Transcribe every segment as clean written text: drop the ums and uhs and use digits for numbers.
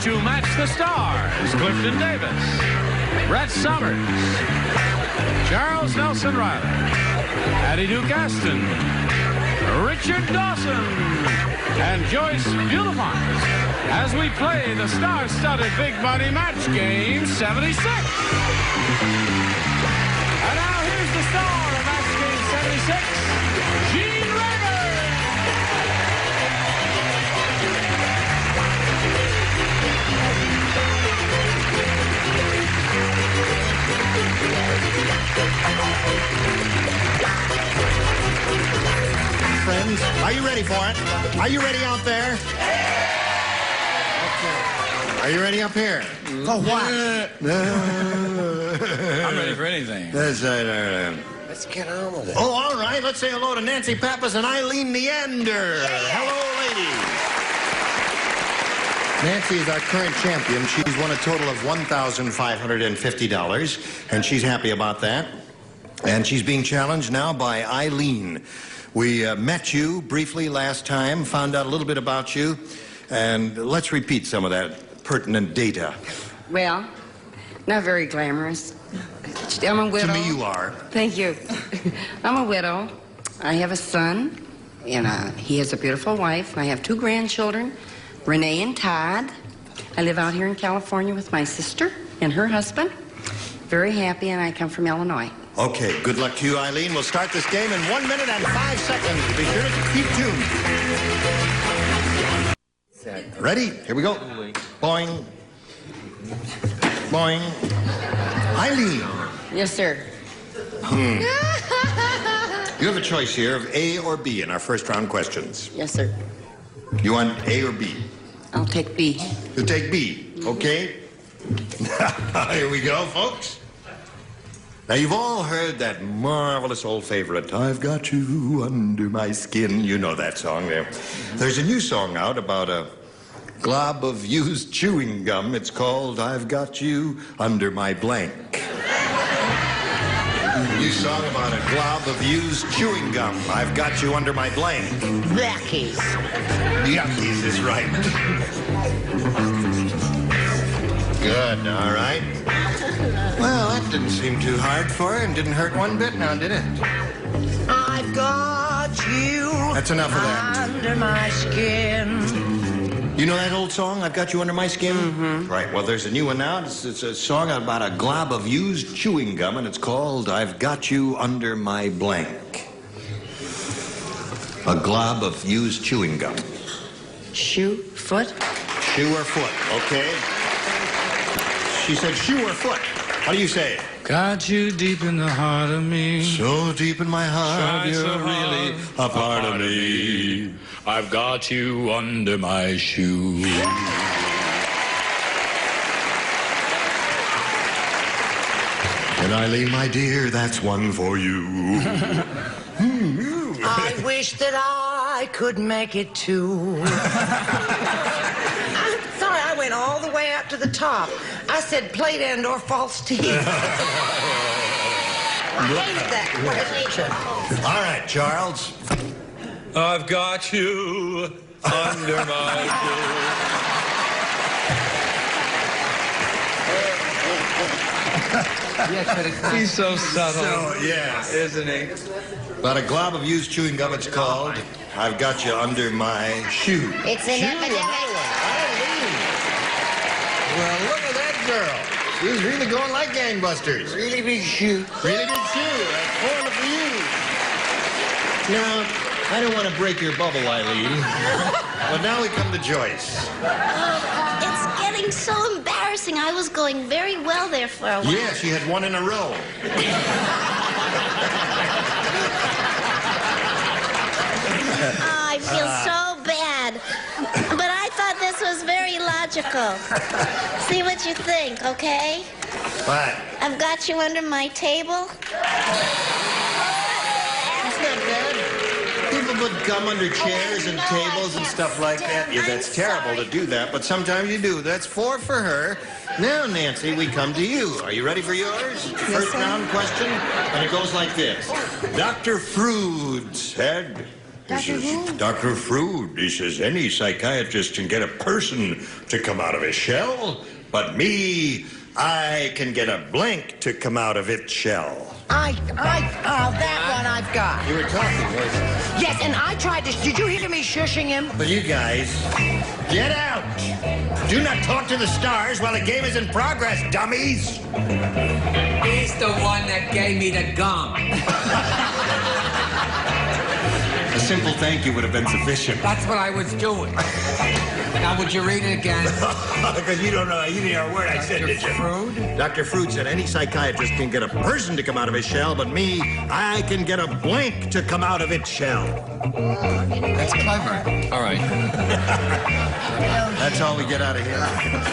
To match the stars, Clifton Davis, Brett Somers, Charles Nelson Riley, Addie Duke Aston, Richard Dawson, and Joyce Beautifant as we play the star-studded Big Money Match Game 76. And now here's the star of Match Game 76, Gene Rayburn. Friends, are you ready for it? Are you ready out there? Okay. Are you ready up here? For what? I'm ready for anything. That's right. Let's get on with it. Oh, all right. Let's say hello to Nancy Pappas and Eileen Neander. Hello, ladies. Nancy is our current champion. She's won a total of $1,550, and she's happy about that. And she's being challenged now by Eileen. We met you briefly last time, found out a little bit about you, and let's repeat some of that pertinent data. Well, not very glamorous. I'm a widow. To me, you are. Thank you. I'm a widow. I have a son, and he has a beautiful wife. I have 2 grandchildren, Renee and Todd. I live out here in California with my sister and her husband. Very happy, and I come from Illinois. Okay, good luck to you, Eileen. We'll start this game in 1 minute and 5 seconds. Be sure to keep tuned. Ready? Here we go. Boing. Boing. Eileen. Yes, sir. You have a choice here of A or B in our first round questions. Yes, sir. You want A or B? I'll take B. You take B, okay? Here we go, folks. Now, you've all heard that marvelous old favorite, I've Got You Under My Skin. You know that song there. There's a new song out about a glob of used chewing gum. It's called I've Got You Under My Blank. New song about a glob of used chewing gum. I've got you under my blank. Yuckies. Yuckies is right. Good, all right. Well, that didn't seem too hard for her and didn't hurt one bit now, did it? I've got you. That's enough of that. Under my skin. You know that old song, I've Got You Under My Skin? Mm-hmm. Right, well, there's a new one now. It's a song about a glob of used chewing gum, and it's called I've Got You Under My Blank. A glob of used chewing gum. Shoe, foot? Shoe or foot, okay? She said shoe or foot. How do you say it? Got you deep in the heart of me. So deep in my heart, You're so really a part of me. I've got you under my shoe. And Eileen, my dear, that's one for you. I wish that I could make it too. I'm sorry, I went all the way up to the top. I said plate and or false teeth. I hated that. All right, Charles. I've got you under my shoe. He's so subtle. So, yeah. Isn't he? About a glob of used chewing gum, it's called I've Got You Under My Shoe. It's an epidemic. Well, look at that girl. He's really going like gangbusters. Really big shoe. Really big shoe. That's 4 for you. Now, I don't want to break your bubble, Eileen. But now we come to Joyce. It's getting so embarrassing. I was going very well there for a while. Yeah, she had 1 in a row. I feel so bad. But I thought this was very logical. See what you think, okay? What? I've got you under my table. That's not bad. People would come under chairs and tables and stuff like that. Yeah, that's terrible to do that, but sometimes you do. That's 4 for her. Now, Nancy, we come to you. Are you ready for yours? First round question, and it goes like this. Dr. Frood said... Dr. Frood, he says any psychiatrist can get a person to come out of his shell, but me, I can get a blank to come out of its shell. That one I've got. You were talking, weren't you? Yes, and I tried to. Did you hear me shushing him? But you guys, get out! Do not talk to the stars while the game is in progress, dummies! He's the one that gave me the gum. A simple thank you would have been sufficient. That's what I was doing. Now, would you read it again? Because you don't know, you didn't hear a word I said, did you? Frood? Dr. Frood said any psychiatrist can get a person to come out of his shell, but me, I can get a blank to come out of its shell. That's clever. All right. That's all we get out of here.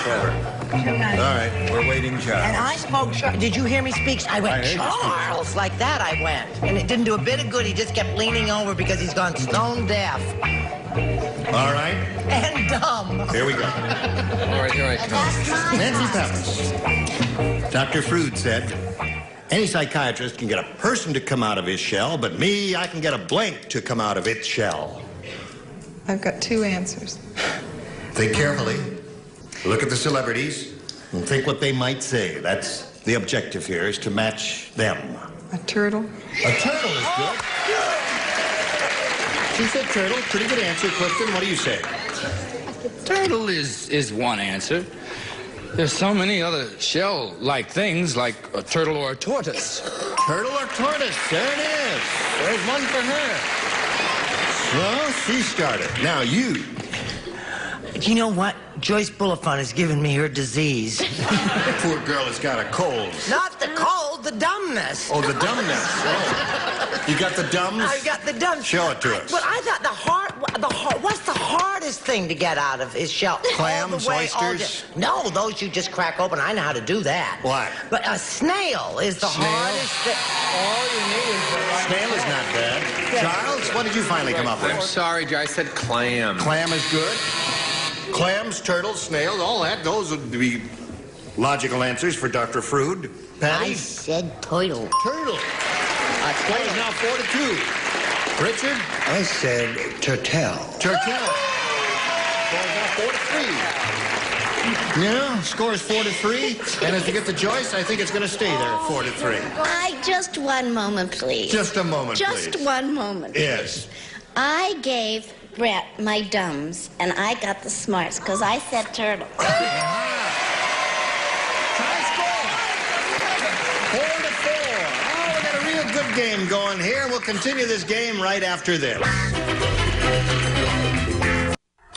Clever. All right, we're waiting, Charles. And I spoke. Did you hear me speak? I went, Charles, like that. I went, and it didn't do a bit of good. He just kept leaning over because he's gone stone deaf All right, and dumb. here we go. All right, here I come. Nancy Pappas. Dr. Frood said, any psychiatrist can get a person to come out of his shell, but me, I can get a blank to come out of its shell. I've got 2 answers. Think carefully. Look at the celebrities and think what they might say. That's the objective here, is to match them. A turtle. A turtle is good. She said turtle. Pretty good answer, Clifton. What do you say? Turtle is one answer. There's so many other shell-like things, like a turtle or a tortoise. Turtle or tortoise? There it is. There's one for her. Well, she started. Now you. You know what? Joyce Bulifant has given me her disease. Poor girl has got a cold. Not the cold, the dumbness. Oh, the dumbness. Oh. You got the dumbs? I got the dumb. Show it to us. Well, I thought the heart. What's the hardest thing to get out of his shell? Clams, all the way, oysters? No, those you just crack open. I know how to do that. What? But a snail is the Snail? hardest thing. All you need is the right. Snail is not bad. Charles, what did you finally come up I'm with? sorry, Joe. I said clam. Clam is good. Clams, turtles, snails, all that. Those would be logical answers for Dr. Frood. I Patty? said turtle. Turtle. Score is now 4-2. Richard? I said turtle. Turtle. Score is now 4-3. Yeah, score is 4-3. And as you get to Joyce, I think it's going to stay there, 4-3. Just one moment, please. Just a moment, Just please. one moment. Yes. I gave Brett my dumbs, and I got the smarts, because I said turtle. Tie score. 4-4. Oh, we got a real good game going here. We'll continue this game right after this.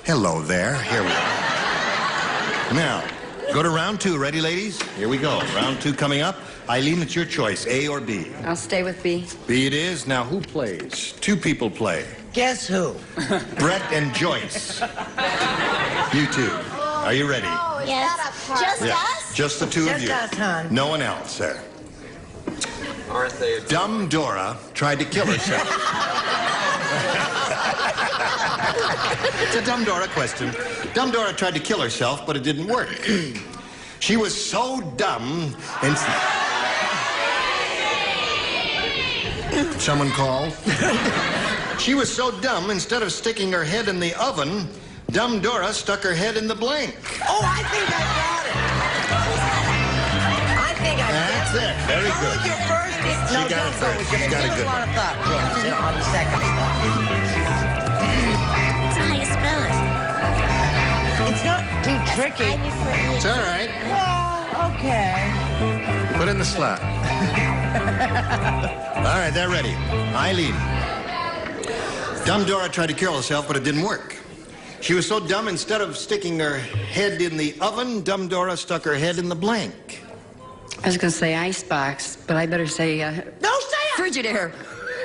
Hello there. Here we are. Now, go to round 2. Ready, ladies? Here we go. Round 2 coming up. Eileen, it's your choice, A or B. I'll stay with B. B it is. Now, who plays? 2 people play. Guess who? Brett and Joyce. You two. Are you ready? Yes. Just us? Just the 2 of Just you. us, hon. No one else, sir. Aren't they? Dumb Dora tried to kill herself. It's a Dumb Dora question. Dumb Dora tried to kill herself, but it didn't work. She was so dumb and... Someone call? She was so dumb, instead of sticking her head in the oven, Dumb Dora stuck her head in the blank. Oh, I think I got it. I think I got it. That's it. Very Go good. with your first. She No, got don't it go first. with She your got a first good one. one. Of thought. Yes, on the second stuff. That's how you spell it. It's not too tricky. I prefer It's all right. Well, Okay. Put in the slot. All right, they're ready. Eileen. Dumb Dora tried to kill herself, but it didn't work. She was so dumb, instead of sticking her head in the oven, Dumb Dora stuck her head in the blank. I was going to say icebox, but I better say Don't say it! Frigidaire.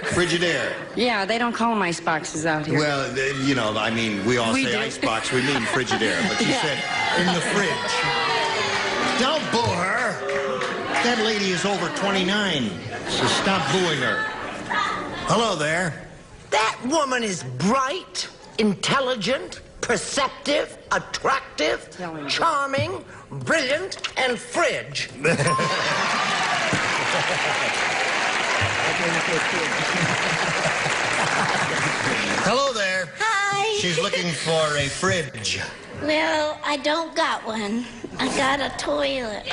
Frigidaire. Yeah, they don't call them iceboxes out here. Well, you know, I mean, we all say do. icebox, we mean Frigidaire, but she said in the fridge. Don't boo her. That lady is over 29, so stop booing her. Hello there. That woman is bright, intelligent, perceptive, attractive, charming, brilliant, and fridge. Hello there. Hi. She's looking for a fridge. Well, I don't got one. I got a toilet.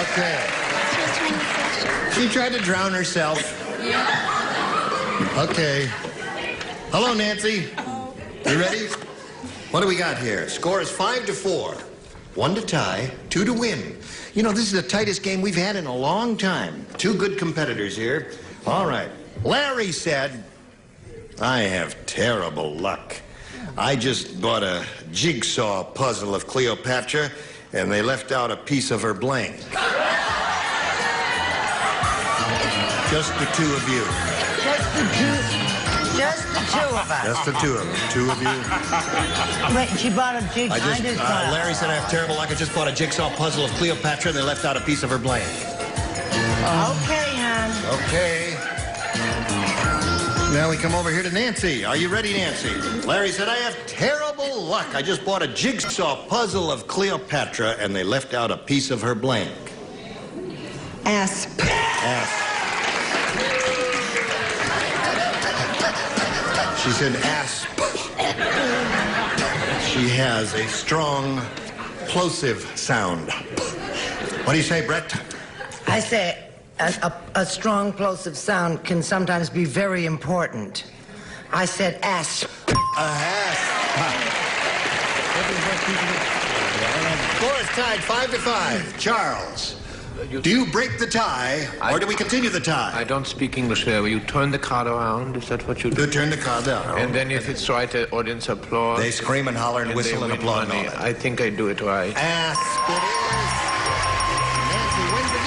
Okay. She tried to drown herself. Okay. Hello, Nancy. You ready? What do we got here? Score is 5-4. 1 to tie, 2 to win. You know, this is the tightest game we've had in a long time. 2 good competitors here. All right. Larry said, I have terrible luck. I just bought a jigsaw puzzle of Cleopatra, and they left out a piece of her blank. Just the 2 of you. Just the two of us. Just the 2 of them. 2 of you. Wait, she bought a jigsaw. Larry said I have terrible luck. I just bought a jigsaw puzzle of Cleopatra, and they left out a piece of her blank. Okay, hon. Okay. Now we come over here to Nancy. Are you ready, Nancy? Larry said, I have terrible luck. I just bought a jigsaw puzzle of Cleopatra, and they left out a piece of her blank. Asp. Asp. She said asp. She has a strong, plosive sound. What do you say, Brett? I say a strong plosive sound can sometimes be very important. I said asp. Score is tied 5-5. Charles, do you break the tie, or do we continue the tie? I don't speak English there. Will you turn the card around? Is that what you do? You turn the card down. And then if it's right, the audience applause. They scream and holler and whistle and applaud. I think I do it right. Asp it is. Nancy wins the game.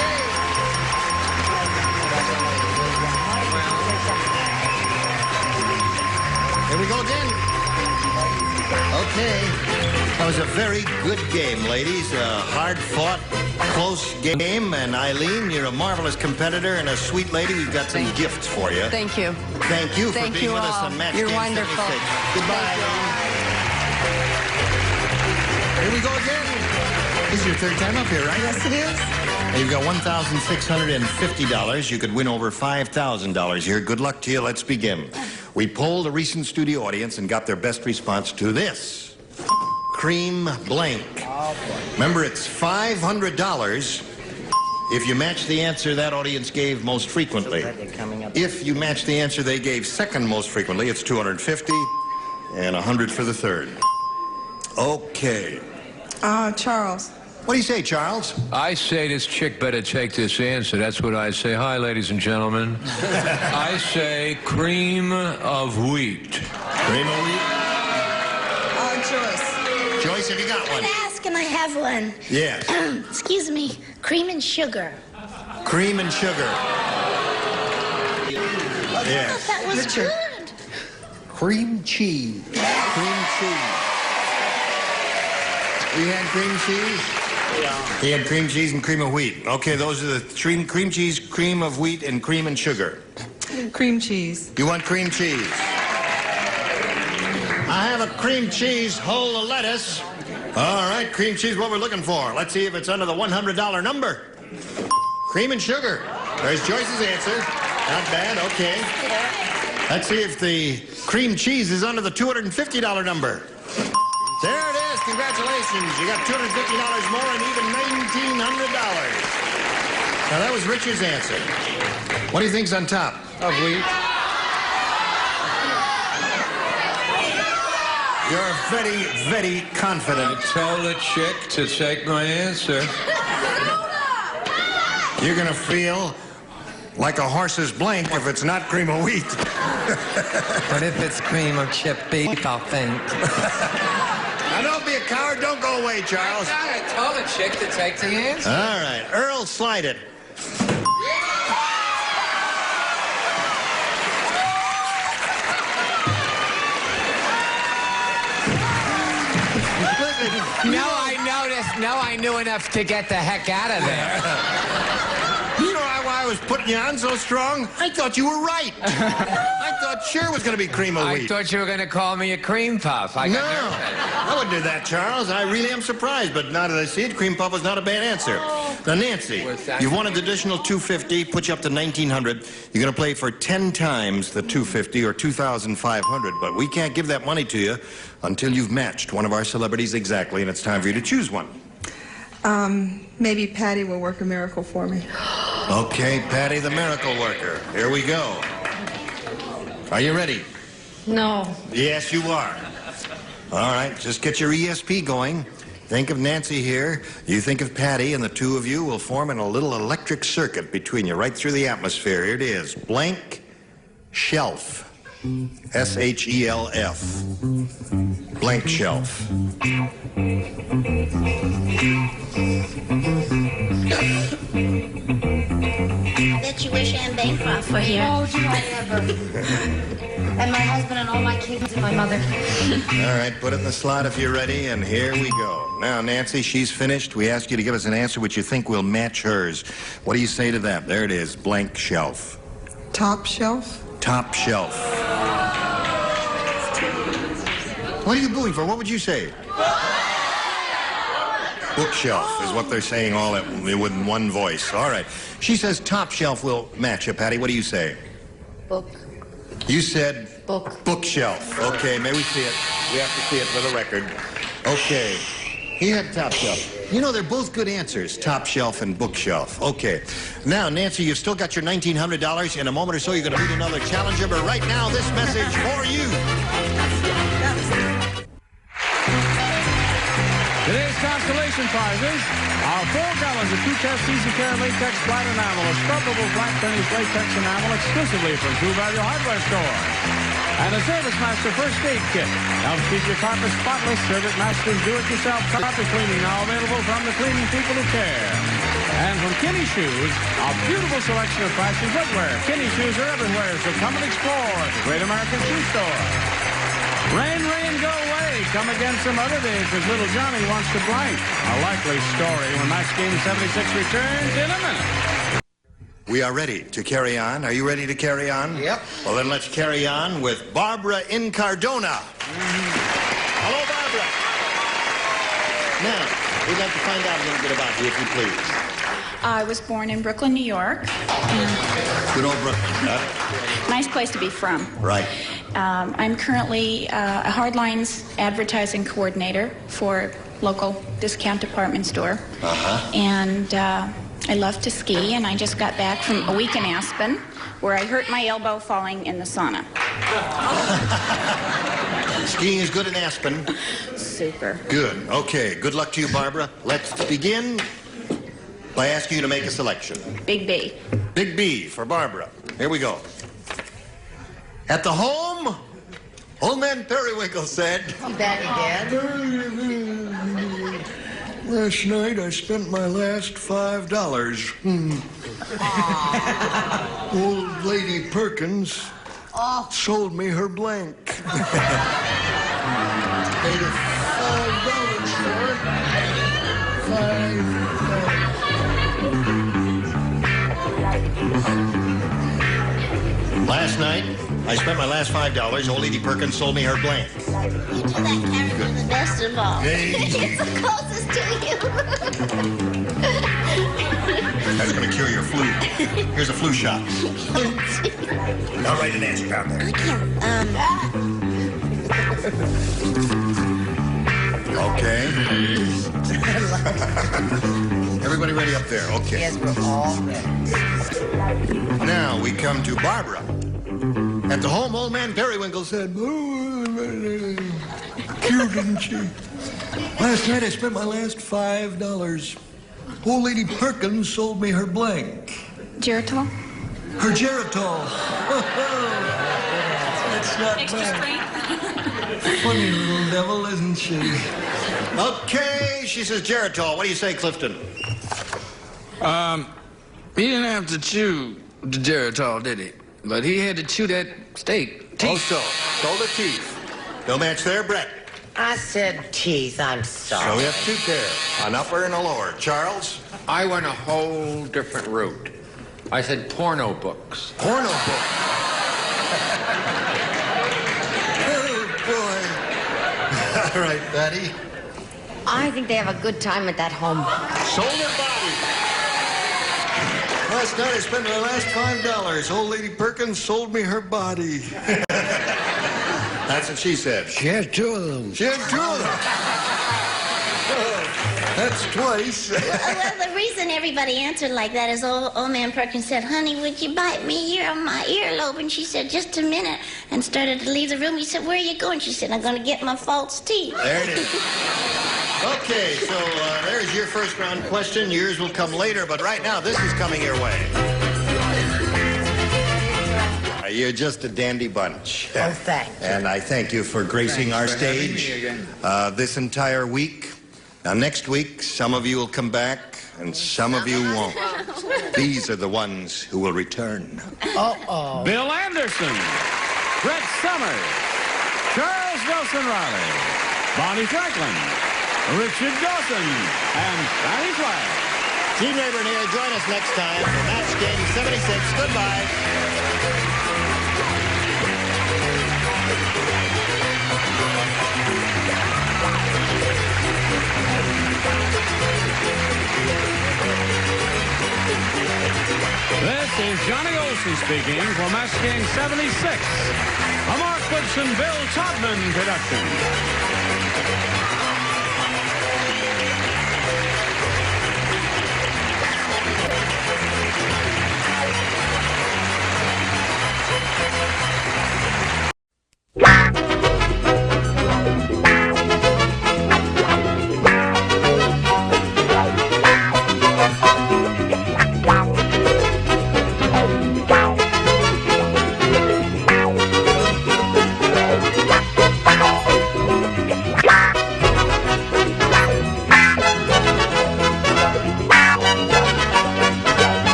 Here we go again. Okay. That was a very good game, ladies. A hard-fought, close game. And Eileen, you're a marvelous competitor and a sweet lady. We've got some gifts for you. Thank you. Thank you for being with us on Match You're Game wonderful. 76. Goodbye. Here we go again. This is your 3rd time up here, right? Yes, it is. You've got $1,650. You could win over $5,000 here. Good luck to you. Let's begin. We polled a recent studio audience and got their best response to this. Cream blank. Remember, it's $500 if you match the answer that audience gave most frequently. If you match the answer they gave second most frequently, it's $250 and $100 for the third. Okay. Charles. What do you say, Charles? I say this chick better take this answer. That's what I say. Hi, ladies and gentlemen. I say cream of wheat. Cream of wheat? Joyce. Joyce, have you got one? I ask and I have one. Yes. Excuse me. Cream and sugar. Cream and sugar. Yes. That was good. Cream cheese. Cream cheese. You had cream cheese? Yeah. He had cream cheese and cream of wheat. Okay, those are the cream cheese, cream of wheat, and cream and sugar. Cream cheese. You want cream cheese? I have a cream cheese whole of lettuce. All right, cream cheese, what we're looking for. Let's see if it's under the $100 number. Cream and sugar. There's Joyce's answer. Not bad, okay. Let's see if the cream cheese is under the $250 number. There it is. Congratulations. You got $250 more and even $1,900. Now, that was Richard's answer. What do you think's on top? Of wheat. You're very, very confident. Tell the chick to take my answer. You're going to feel like a horse's blank if it's not cream of wheat. What if it's cream of chipped beef, I'll think. Now, don't be a coward. Don't go away, Charles. I told the chick to take the answer. All right. Earl, slide it. Now I knew enough to get the heck out of there. You know why I was putting you on so strong? I thought you were right. I thought sure it was going to be cream of wheat. I thought you were going to call me a cream puff. No, I wouldn't do that, Charles. I really am surprised, but now that I see it, cream puff was not a bad answer. Now, Nancy, you've won an additional $250, put you up to $1,900. You're going to play for 10 times the $250 or $2,500, but we can't give that money to you until you've matched one of our celebrities exactly, and it's time for you to choose one. Maybe Patty will work a miracle for me. Okay, Patty the Miracle Worker. Here we go. Are you ready? No. Yes, you are. All right, just get your ESP going. Think of Nancy here. You think of Patty, and the two of you will form in a little electric circuit between you right through the atmosphere. Here it is. Blank shelf. S-H-E-L-F. Blank shelf. I bet you wish Anne Bancroft were here. Oh, do I ever. And my husband and all my kids and my mother. All right, put it in the slot if you're ready, and here we go. Now, Nancy, she's finished. We ask you to give us an answer which you think will match hers. What do you say to that? There it is, blank shelf. Top shelf? Top shelf. What are you booing for? What would you say? Bookshelf is what they're saying all with one voice. All right. She says top shelf will match you. Patty, what do you say? Book. You said? Book. Bookshelf. Okay, may we see it? We have to see it for the record. Okay. He had top shelf. You know, they're both good answers, top shelf and bookshelf. Okay. Now, Nancy, you've still got your $1,900. In a moment or so, you're going to meet another challenger. But right now, this message for you. Today's constellation prizes are 4 gallons of two-test easy care latex flat enamel, a scrubbable black finish latex enamel exclusively from True Value Hardware Store. And a Service Master First Aid Kit. Helps keep your carpet spotless. Service Master's do-it-yourself carpet cleaning now available from the cleaning people who care. And from Kinney Shoes, a beautiful selection of fashion footwear. Kinney Shoes are everywhere, so come and explore at the Great American Shoe Store. Rain, rain, go away. Come again some other day because little Johnny wants to blank. A likely story when Match Game 76 returns in a minute. We are ready to carry on. Are you ready to carry on? Yep. Well, then let's carry on with Barbara in Cardona. Hello, Barbara. Now, we'd like to find out a little bit about you, if you please. I was born in Brooklyn, New York. Good old Brooklyn. Nice place to be from. Right. I'm currently a Hardlines advertising coordinator for a local discount department store. Uh-huh. And I love to ski, and I just got back from a week in Aspen, where I hurt my elbow falling in the sauna. Skiing is good in Aspen. Super. Good. Okay. Good luck to you, Barbara. Let's begin by asking you to make a selection. Big B. Big B for Barbara. Here we go. At the home, old man Periwinkle said... I'm back again. Last night I spent my last $5. Old lady Perkins sold me her blank. Paid her $5 for it. Last night, I spent my last $5. Old lady Perkins sold me her blank. You do that character the best of all. Hey. It's the closest to you. That's going to cure your flu. Here's a flu shot. I'll write an answer down there. I can't. Okay. Everybody ready up there? Okay. Yes, we're all ready. Now we come to Barbara. At the home, old man Periwinkle said... cute, isn't she? Last night I spent my last $5. Old Lady Perkins sold me her blank. Geritol? Her Geritol. That's not Extra bad. strength? Funny little devil, isn't she? Okay, she says Geritol. What do you say, Clifton? He didn't have to chew the Geritol, did he? But he had to chew that steak. Teeth. Oh, so the teeth. No match there, Brett. I said teeth. I'm sorry. So we have two pairs, an upper and a lower. Charles? I went a whole different route. I said porno books. Porno book. Oh, boy. All right, Patty. I think they have a good time at that home. Sold her body. Last night I spent my last $5. Old Lady Perkins sold me her body. That's what she said. She had two of them. She had two of them. Oh, that's twice. Well, the reason everybody answered like that is old man Perkins said, honey, would you bite me here on my earlobe? And she said, just a minute, and started to leave the room. He said, where are you going? She said, I'm going to get my false teeth. There it is. Okay, so there's your first round question. Yours will come later, but right now, this is coming your way. You're just a dandy bunch. Oh, thank you. And I thank you for gracing our stage this entire week. Now, next week, some of you will come back, and some of you won't. These are the ones who will return. Uh-oh. Bill Anderson, Brett Summers, Charles Nelson Riley, Bonnie Franklin, Richard Dawson, and Fannie Flagg. Team Rayburn here. Join us next time for Match Game 76. Goodbye. This is Johnny Olson speaking for Match Game 76, a Mark Woodson, Bill Todman production.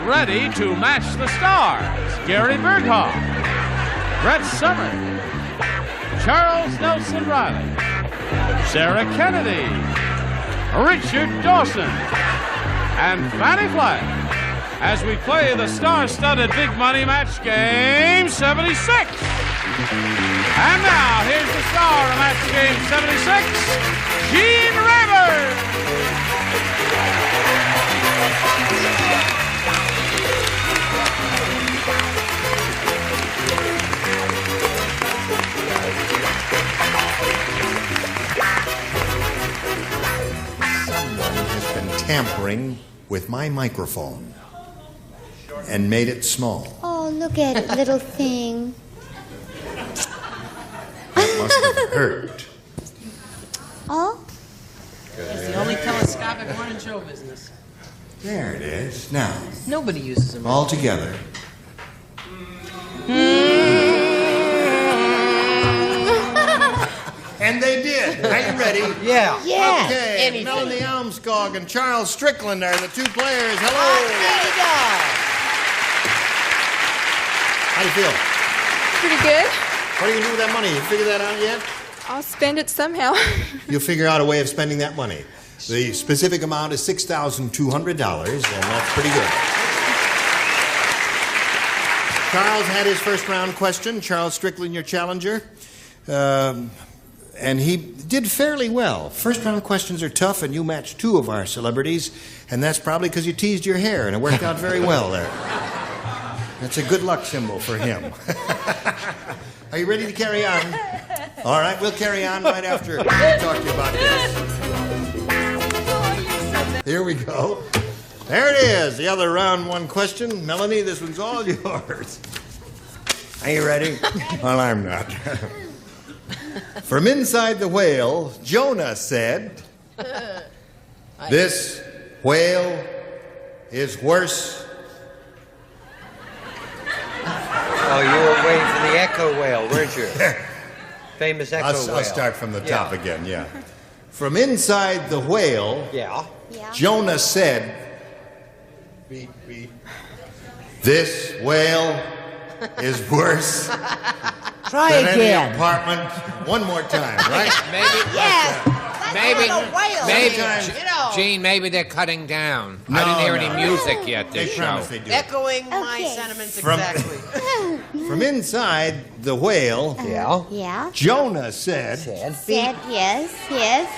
Ready to match the stars. Gary Berghoff, Brett Summers, Charles Nelson Riley, Sarah Kennedy, Richard Dawson, and Fannie Flagg as we play the star-studded Big Money Match Game 76. And now, here's the star of Match Game 76, Gene Rayburn. Tampering with my microphone and made it small. Oh, look at it, little thing. That must have hurt. Oh? It's the only telescopic one in show business. There it is. Now, Nobody uses them. all together. And they did. Are you ready? Yeah. Yeah. Okay, Melanie Almskog and Charles Strickland are the two players. Hello. How do you feel? Pretty good. What are you going to do with that money? You figure that out yet? I'll spend it somehow. You'll figure out a way of spending that money. The specific amount is $6,200, and that's pretty good. Charles had his first round question. Charles Strickland, your challenger. And he did fairly well. First round questions are tough, and you matched 2 of our celebrities, and that's probably because you teased your hair, and it worked out very well there. That's a good luck symbol for him. Are you ready to carry on? All right, we'll carry on right after we talk to you about this. Here we go. There it is, the other round 1 question. Melanie, this one's all yours. Are you ready? Well, I'm not. From inside the whale, Jonah said, "This whale is worse." Oh, you were waiting for the echo whale, weren't you? Famous echo whale. I'll start from the top again, yeah. From inside the whale, Jonah said, beep, beep, "This whale is worse Try than again. any apartment." One more time, right? Maybe, whale. Gene, maybe they're cutting down. No, I didn't hear no. any music yet this show. promise they do. Echoing my sentiments From- exactly. From inside the whale, Yeah. Jonah said, Said yes, yes.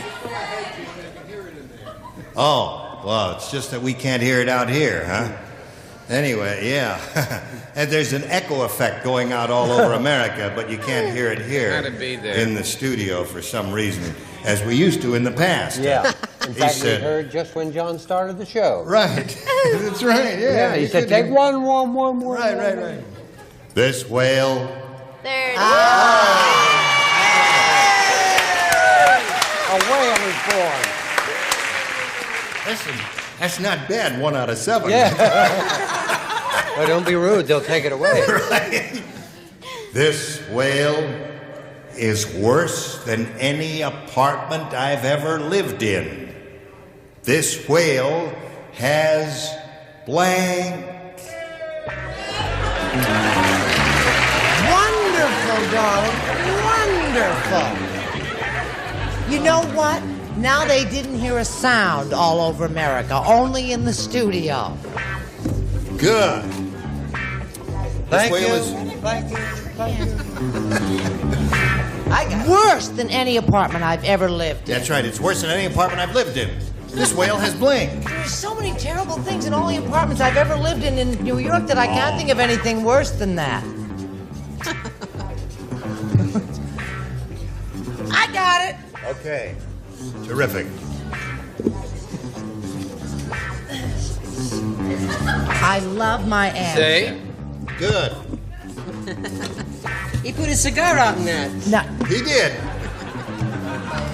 "Oh, well, it's just that we can't hear it out here, huh?" Anyway, yeah. And there's an echo effect going out all over America, but you can't hear it here Gotta be there. in the studio for some reason, as we used to in the past. Yeah. In He fact, said- we heard just when John started the show. Right. That's right, yeah. Yeah, he said, take one. Right. This whale. There it is. A whale is born. Listen, that's not bad, 1 out of 7. Yeah. Well, don't be rude. They'll take it away. Right. This whale is worse than any apartment I've ever lived in. This whale has blank. Wonderful, darling. Wonderful. You know what? Now they didn't hear a sound all over America, only in the studio. Good. Thank whale you. is- Worse than any apartment I've ever lived in. That's right, it's worse than any apartment I've lived in. This whale has blank. There's so many terrible things in all the apartments I've ever lived in New York that I can't think of anything worse than that. I got it. Okay. Terrific. I love my answer. See? Good. He put his cigar out in that. No. He did.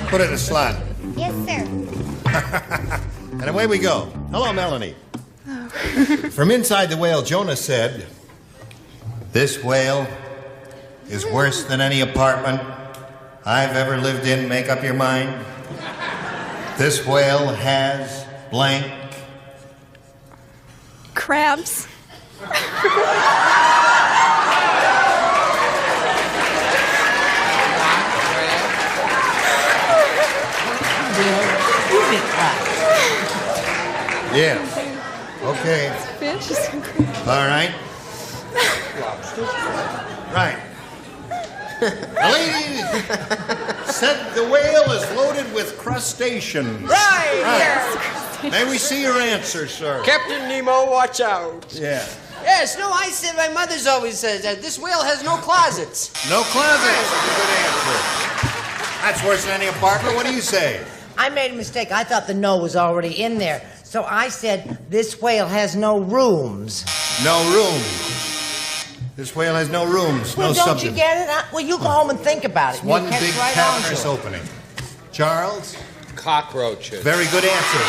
Put it in a slot. Yes, sir. And away we go. Hello, Melanie. From inside the whale, Jonah said, "This whale is worse than any apartment I've ever lived in. Make up your mind. This whale has blank." Crabs. Yes. Okay. Fish. All right. Right. The lady said the whale is loaded with crustaceans. Right. May we see your answer, sir? Captain Nemo, watch out. Yeah. Yes, no, I said, my mother's always says that this whale has no closets. No closet. That's a good answer. That's worse than any apartment. What do you say? I made a mistake. I thought the no was already in there. So I said, this whale has no rooms. No room. This whale has no rooms, Well, no don't subject. you get it? Well, you go home and think about it. It's one You'll catch big right on to cavernous it. opening. Charles? Cockroaches. Very good answer.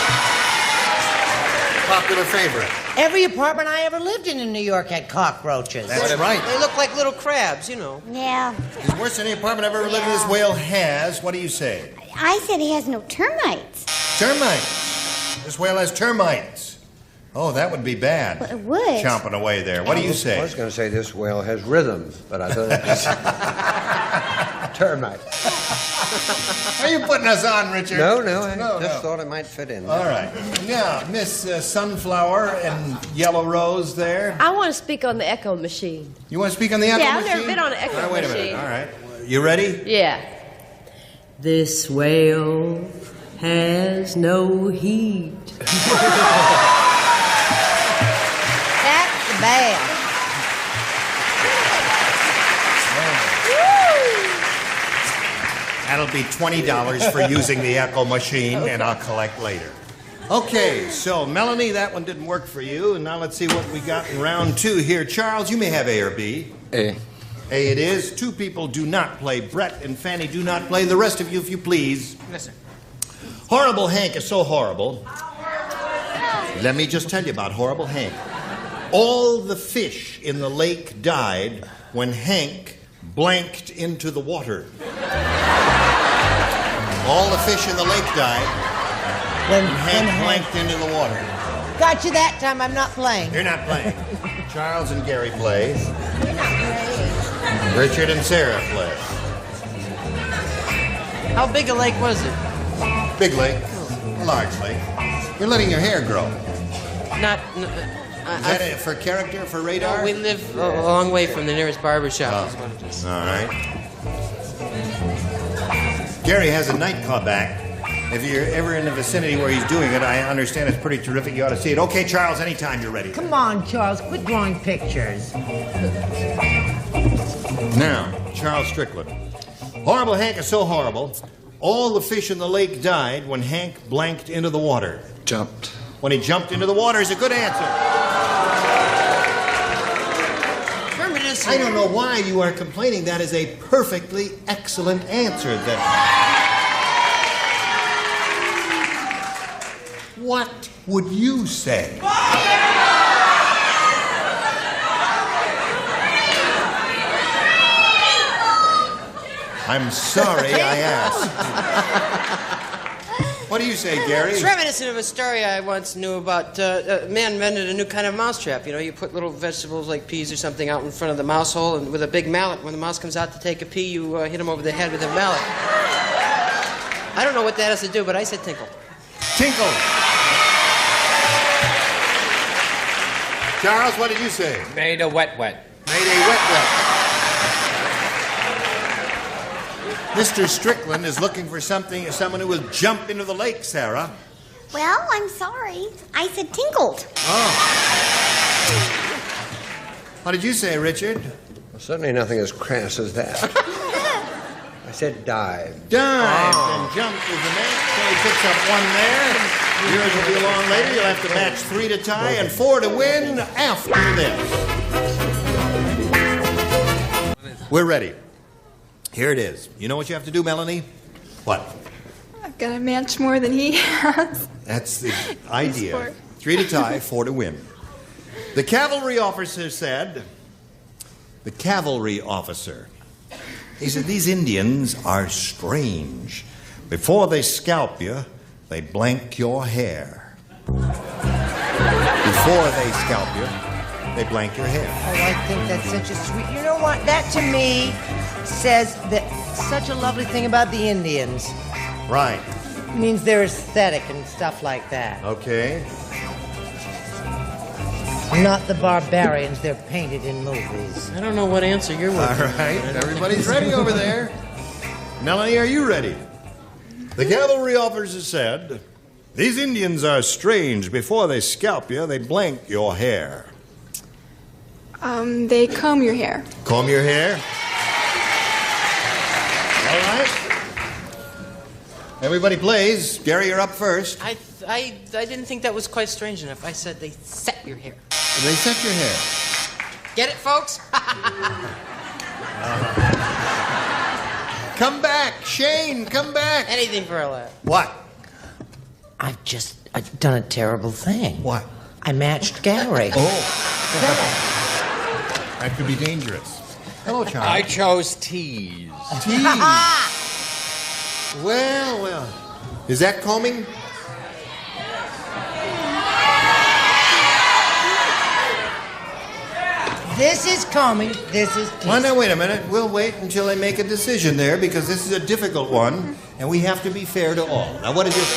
Popular favorite. Every apartment I ever lived in New York had cockroaches. That's right. They look like little crabs, you know. Yeah. It's worse than any apartment I've ever lived in. This whale has. What do you say? I said he has no termites. Termites. This whale has termites. Oh, that would be bad. Well, it would. Chomping away there. What do you I say? was going to say this whale has rhythms, but I thought it was termite. Are you putting us on, Richard? No, I just thought it might fit in. All right. Now, Miss Sunflower and Yellow Rose there. I want to speak on the echo machine. You want to speak on the echo Yeah, I've machine? never been on an echo All right, wait a minute. machine. All right. You ready? Yeah. This whale has no heat. That's the band. That'll be $20 for using the Echo machine, and I'll collect later. Okay, so Melanie, that one didn't work for you, and now let's see what we got in round 2 here. Charles, you may have A or B. A. A it is. 2 people do not play. Brett and Fanny do not play. The rest of you, if you please. Yes, sir. Horrible Hank is so horrible. Let me just tell you about Horrible Hank. All the fish in the lake died when Hank blanked into the water. All the fish in the lake died when Hank blanked into the water. Got you that time. I'm not playing. You're not playing. Charles and Gary play. Richard and Sarah play. How big a lake was it? Big lake. Large lake. You're letting your hair grow. Not. Is that it for character, for radar? No, we live a long way from the nearest barber shop. Oh. All right. Gary has a nightclub act. If you're ever in the vicinity where he's doing it, I understand it's pretty terrific. You ought to see it. Okay, Charles, anytime you're ready. Come on, Charles. Quit drawing pictures. Now, Charles Strickland. Horrible Hank is so horrible. All the fish in the lake died when Hank blanked into the water. Jumped. When he jumped into the water is a good answer. I don't know why you are complaining. That is a perfectly excellent answer. What would you say? I'm sorry I asked. What do you say, Gary? It's reminiscent of a story I once knew about. A man invented a new kind of mousetrap. You know, you put little vegetables like peas or something out in front of the mouse hole, and with a big mallet, when the mouse comes out to take a pea, you hit him over the head with a mallet. I don't know what that has to do, but I said tinkle. Tinkle. Charles, what did you say? Made a wet. Made a wet. Mr. Strickland is looking for someone who will jump into the lake, Sarah. Well, I'm sorry. I said tinkled. Oh. What did you say, Richard? Well, certainly nothing as crass as that. I said dive. Dived and jumped is the next. So he picks up 1 there. Yours will be along later. You'll have to match 3 to tie and 4 to win after this. We're ready. Here it is. You know what you have to do, Melanie? What? I've got to match more than he has. That's the idea. 3 to tie, 4 to win. The cavalry officer said, he said, these Indians are strange. Before they scalp you, they blank your hair. Before they scalp you, they blank your hair. Oh, I think that's such a sweet... You know what? That, to me, says that such a lovely thing about the Indians. Right. It means they're aesthetic and stuff like that. Okay. Not the barbarians they're painted in movies. I don't know what answer you're All working on. right. Everybody's ready over there. Melanie, are you ready? The cavalry officer said, these Indians are strange. Before they scalp you, they blank your hair. They comb your hair. Comb your hair. All right. Everybody plays. Gary, you're up first. I didn't think that was quite strange enough. I said they set your hair. They set your hair. Get it, folks? Come back, Shane, come back. Anything for a laugh. What? I've done a terrible thing. What? I matched Gary. Oh. That could be dangerous. Hello, Charlie. I chose tease. Tease. Well. Is that combing? This is combing. This is teasing. Well, now, wait a minute. We'll wait until they make a decision there, because this is a difficult one, and we have to be fair to all. Now, what is it?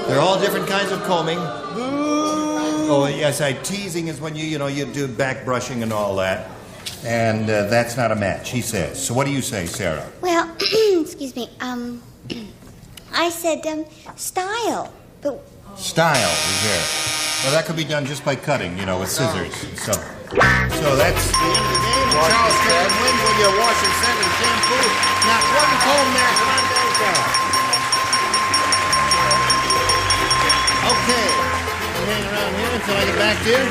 They're all different kinds of combing. Oh, yes, teasing is when you do back brushing and all that. And that's not a match, he says. So what do you say, Sarah? Well, excuse me. I said style, but Style is there. Well, that could be done just by cutting, you know, with scissors. So that's the end of the game. Charles Curtin wins with your wash and set and shampoo. Not one comb there. Come on downtown. Okay. You hang around here until I get back to you.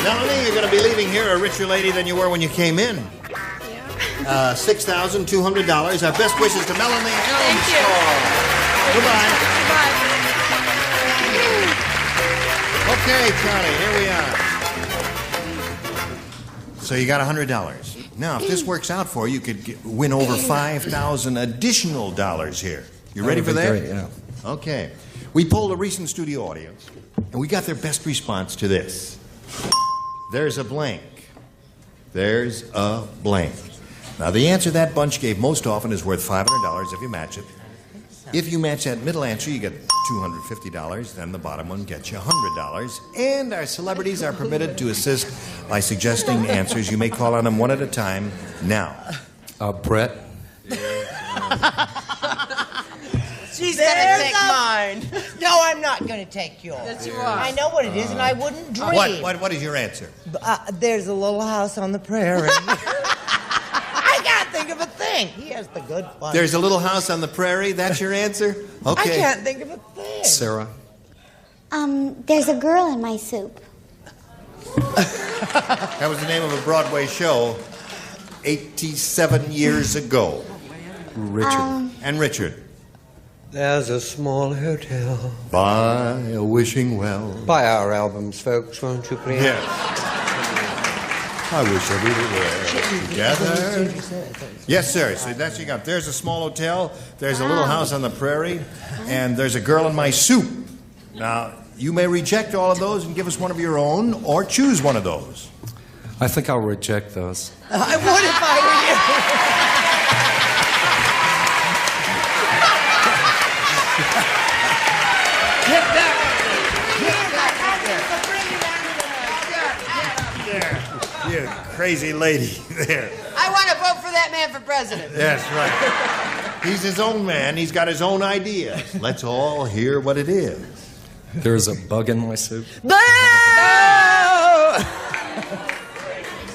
Melanie, you're going to be leaving here a richer lady than you were when you came in. $6,200. Our best wishes to Melanie Elmstor. Goodbye. Goodbye. Okay, Charlie, here we are. So you got $100. Now, if this works out for you, you could win over $5,000 additional dollars here. You ready for that? Great, yeah. Okay. We polled a recent studio audience, and we got their best response to this. There's a blank. There's a blank. Now, the answer that bunch gave most often is worth $500 if you match it. If you match that middle answer, you get $250. Then the bottom one gets you $100. And our celebrities are permitted to assist by suggesting answers. You may call on them one at a time now. Brett. She's gonna take mine. No, I'm not going to take yours. Yes, you are. I know what it is, and I wouldn't dream. What is your answer? There's a little house on the prairie. I can't think of a thing. He has the good one. There's a little house on the prairie. That's your answer? Okay. I can't think of a thing. Sarah. there's a girl in my soup. That was the name of a Broadway show 87 years ago. Richard. And Richard. There's a small hotel. By a wishing well. Buy our albums, folks, won't you please? Yes. I wish I were together. Yes, sir. So that's what you got. There's a small hotel. There's a little house on the prairie. And there's a girl in my soup. Now, you may reject all of those and give us one of your own, or choose one of those. I think I'll reject those. I would if I were you. Get that! There. You crazy lady there. I want to vote for that man for president. That's right. He's his own man. He's got his own ideas. Let's all hear what it is. There's a bug in my soup. No!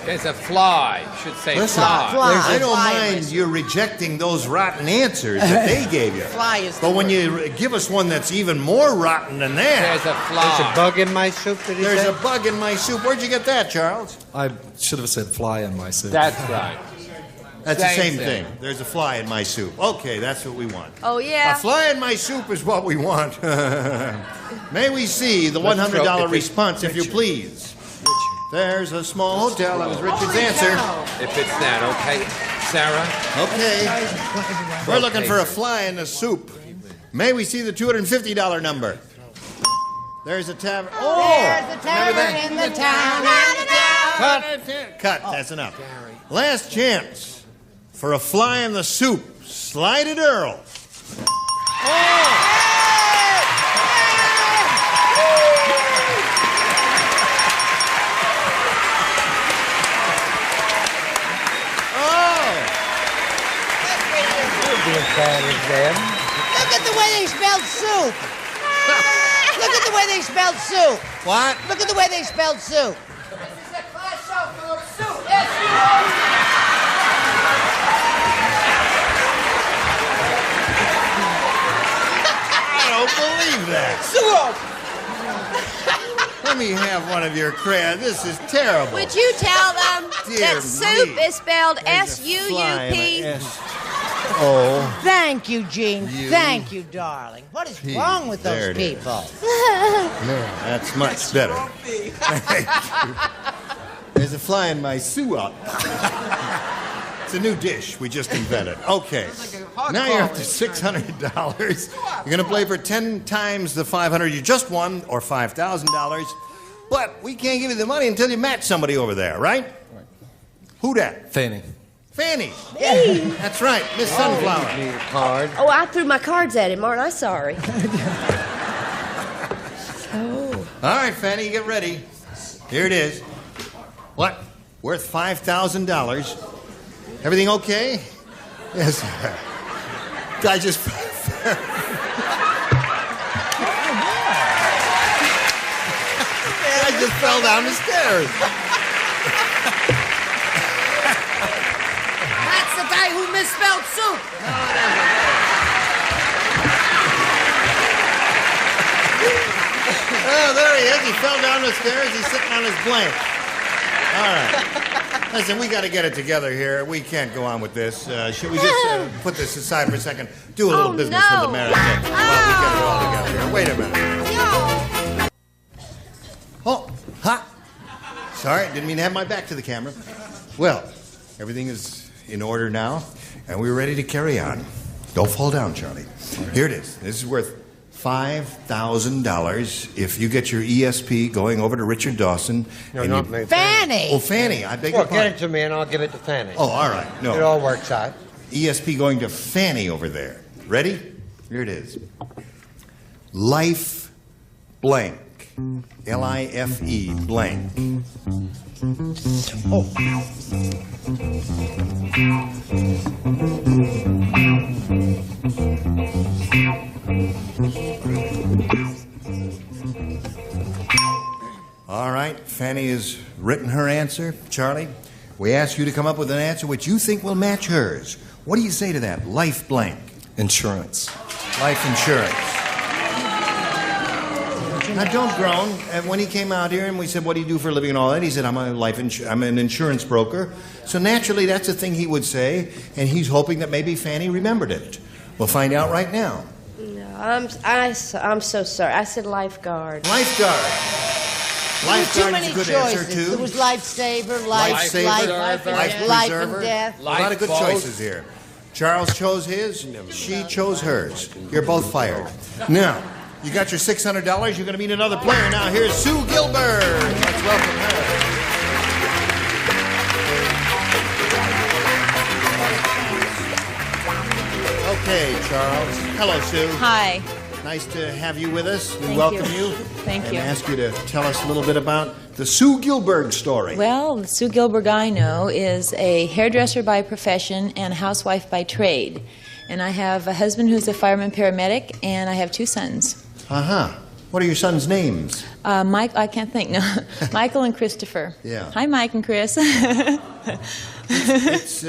There's a fly. You should say Listen, fly. I don't mind you rejecting those rotten answers that they gave you. Fly is but when you give us one that's even more rotten than that. There's a fly. There's a bug in my soup, did he There's say? a bug in my soup. Where'd you get that, Charles? I should have said fly in my soup. That's right. That's the same thing. There's a fly in my soup. Okay, that's what we want. Oh, yeah. A fly in my soup is what we want. May we see the $100 response, if you please? There's a small hotel. That was Richard's answer. If it's that, okay. Sarah? Okay. We're looking for a fly in the soup. May we see the $250 number? There's a tavern. Oh! There's a tavern in the town. Cut. That's enough. Last chance for a fly in the soup. Slided Earl. Look at the way they spelled soup. Look at the way they spelled soup. What? Look at the way they spelled soup. I don't believe that. Soup. Let me have one of your crayons. This is terrible. Would you tell them Dear that soup me. is spelled There's a fly in S-U-U-P? my- Oh. Thank you, Gene. Thank you, darling. What is wrong with There those it is. people? That's much better. Thank you. There's a fly in my soup. It's a new dish we just invented. Okay. Now you're up to $600. You're going to play for 10 times the $500 you just won, or $5,000. But we can't give you the money until you match somebody over there, right? Who that? Fanny. Fanny. That's right, Miss Sunflower. Card. Oh, I threw my cards at him, aren't I? Sorry. All right, Fanny, get ready. Here it is. What? worth $5,000. Everything okay? Yes, sir. I just... I just fell down the stairs. That's the guy who misspelled soup. Oh, there he is. He fell down the stairs. He's sitting on his blank. All right. Listen, we got to get it together here. We can't go on with this. Should we just put this aside for a second? Do a little business with the marriage while we get it all together here. Wait a minute. Oh, ha. Sorry, didn't mean to have my back to the camera. Well, everything is in order now, and we're ready to carry on. Don't fall down, Charlie. Here it is. This is worth $5,000 if you get your ESP going over to Richard Dawson. No, not me. Fanny! Oh, Fanny, I beg your Well, pardon. get it to me and I'll give it to Fanny. Oh, all right. No. It all works out. ESP going to Fanny over there. Ready? Here it is. Life blank. L-I-F-E blank. Oh. All right, Fanny has written her answer. Charlie, we ask you to come up with an answer which you think will match hers. What do you say to that? Life blank. Insurance. Life insurance. Now, don't groan. And when he came out here and we said, what do you do for a living and all that, he said, I'm an insurance broker. So naturally, that's the thing he would say, and he's hoping that maybe Fanny remembered it. We'll find out right now. No, I'm so sorry. I said lifeguard. Lifeguard. Too many is a good choices. answer, too. There was lifesaver, life preserver, and death. A lot of good choices here. Charles chose his. She chose hers. You're both fired. Now, you got your $600. You're going to meet another player now. Here's Sue Gilbert. Let's welcome her. Okay, Charles. Hello, Sue. Hi. Nice to have you with us. We Thank welcome you. you. Thank and you. ask you to tell us a little bit about the Sue Gilbert story. Well, Sue Gilbert I know is a hairdresser by profession and a housewife by trade. And I have a husband who's a fireman paramedic, and I have two sons. Uh-huh. What are your sons' names? Mike, I can't think, no. Michael and Christopher. Yeah. Hi, Mike and Chris. It's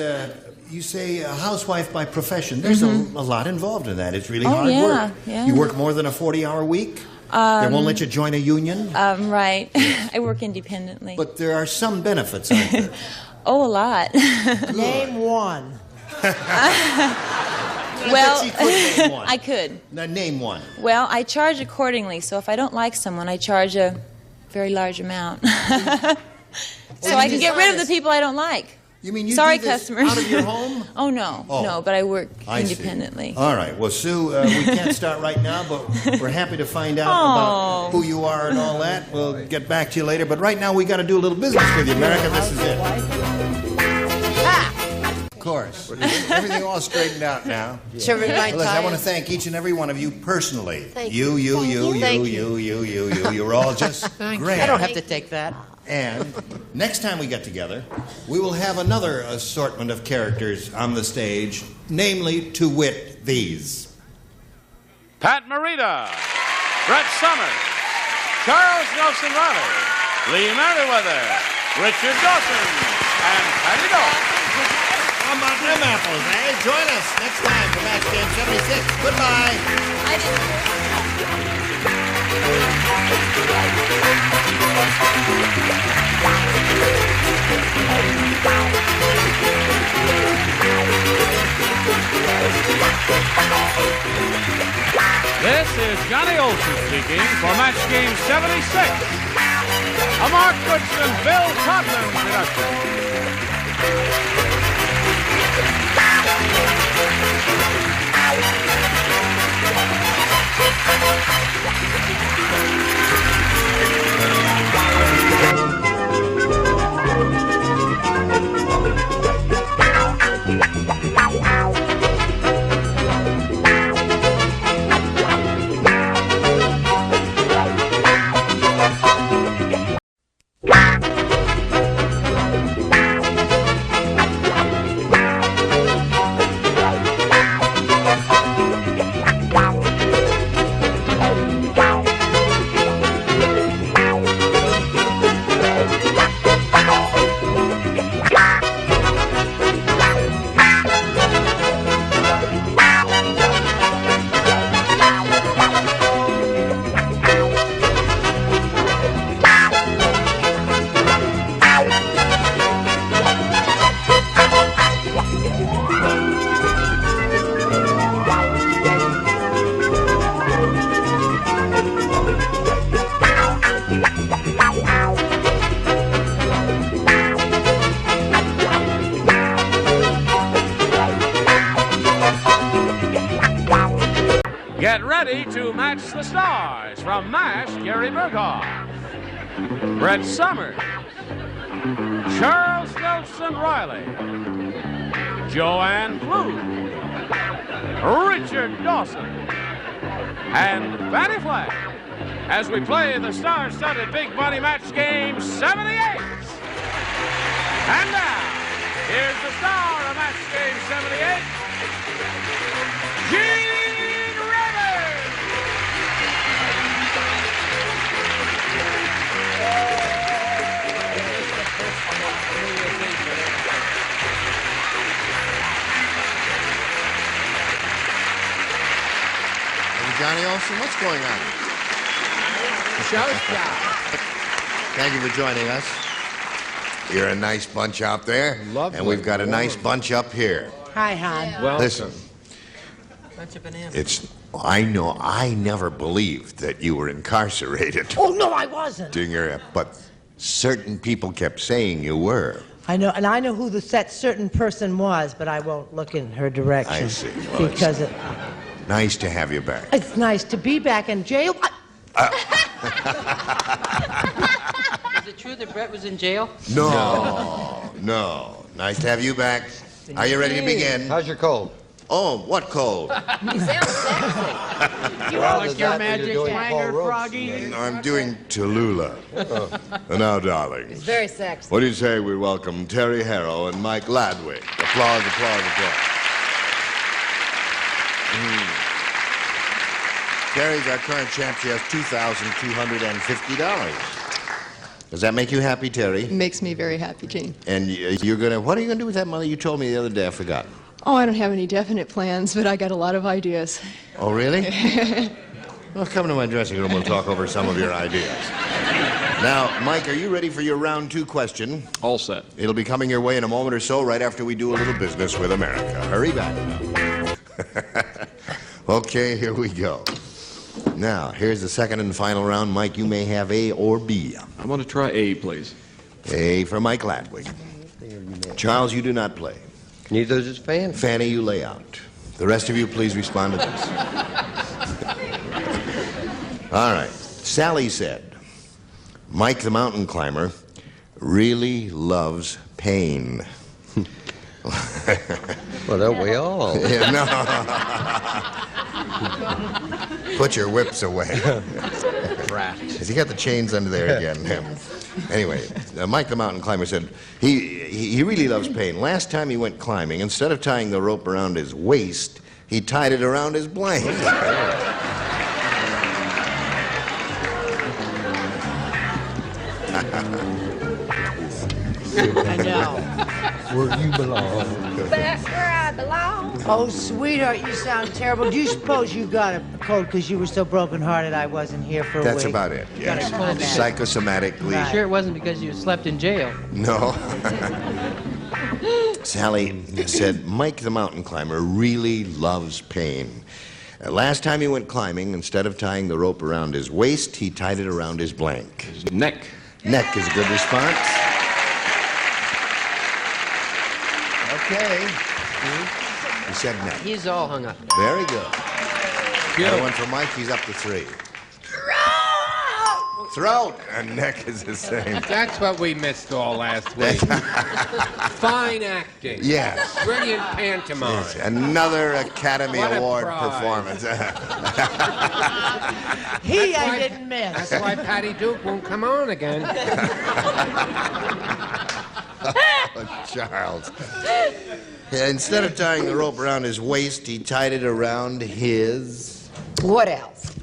you say a housewife by profession. There's a lot involved in that. It's really hard work. Yeah. You work more than a 40-hour week? They won't let you join a union? Right. I work independently. But there are some benefits, aren't there? Oh, a lot. Name one. Well, I bet you could name one. I could. Now, name one. Well, I charge accordingly, so if I don't like someone, I charge a very large amount. So I can get rid of the people I don't like. You mean you Sorry, do this customers. out of your home? Oh, no. Oh. No, but I work I see. independently. All right. Well, Sue, we can't start right now, but we're happy to find out about who you are and all that. We'll get back to you later. But right now, we got to do a little business with you, America. This is it. Of course. Everything all straightened out now. Should I read my Listen, I want to tie? thank each and every one of you personally. Thank you. Thank You're all just great. I don't have to take that. And next time we get together, we will have another assortment of characters on the stage, namely, to wit, these. Pat Morita, Brett Summers, Charles Nelson Riley, Lee Merriweather, Richard Dawson, and Patty Dawson. How about them apples, eh? Join us next time for Match Game 76. Goodbye. This is Johnny Olson speaking for Match Game 76. A Mark Goodson, Bill Conlon production. match the stars from MASH, Gary Berghoff, Brett Summers, Charles Nelson Riley, Joanne Fluke, Richard Dawson, and Fatty Flack as we play the star-studded Big Money Match Game 78. And now, here's the star of Match Game 78, Gene Rivers. Johnny Olson, what's going on? Thank you for joining us. You're a nice bunch out there. Lovely. And we've got a nice bunch up here. Hi, hon. Well, Listen, I know I never believed that you were incarcerated. Oh, no, I wasn't. Dinger, but certain people kept saying you were. I know, and I know who that certain person was, but I won't look in her direction. I see. Well, because nice to have you back. it's nice to be back in jail. Is it true that Brett was in jail? No. Nice to have you back. Are you ready to begin? How's your cold? Oh, what cold? You sound sexy. You Well, like is your that what you're magic doing, hanger, Paul Roach? Froggy? I'm doing Tallulah. Now, darlings. It's very sexy. What do you say we welcome Terry Harrow and Mike Ladwig? Applause, applause, applause. Terry's our current champ. She has $2,250. Does that make you happy, Terry? Makes me very happy, Gene. And you're gonna, what are you gonna do with that money? You told me the other day, I forgot. Oh, I don't have any definite plans, but I got a lot of ideas. Oh, really? Well, come to my dressing room. We'll talk over some of your ideas. Now, Mike, are you ready for your round 2 question? All set. It'll be coming your way in a moment or so, right after we do a little business with America. Hurry back. Okay, here we go. Now, here's the second and final round. Mike, you may have A or B. I want to try A, please. A for Mike Ladwig. Charles, you do not play. Neither does Fanny. Fanny, you lay out. The rest of you, please respond to this. All right. Sally said, Mike the mountain climber really loves pain. Well, don't we all? Yeah, no. Put your whips away. Rat. Has he got the chains under there again? Anyway, Mike the mountain climber said he really loves pain. Last time he went climbing, instead of tying the rope around his waist, he tied it around his blanket. I know. Where you belong. That's where I belong. Oh, sweetheart, you sound terrible. Do you suppose you got a cold because you were so brokenhearted I wasn't here for a week? That's about it, yes. Got a cold. Psychosomatically. Right. Sure it wasn't because you slept in jail. No. Sally said, Mike the mountain climber really loves pain. Last time he went climbing, instead of tying the rope around his waist, he tied it around his blank. His neck. Neck is a good response. Okay. He said neck. He's all hung up. Very good. Another one for Mike. He's up to 3. Throat and neck is the same. That's what we missed all last week. Fine acting. Yes. Brilliant pantomime. Yes. Another Academy What a Award prize. performance. I didn't miss. That's why Patty Duke won't come on again. Charles. Yeah, instead of tying the rope around his waist, he tied it around his... What else?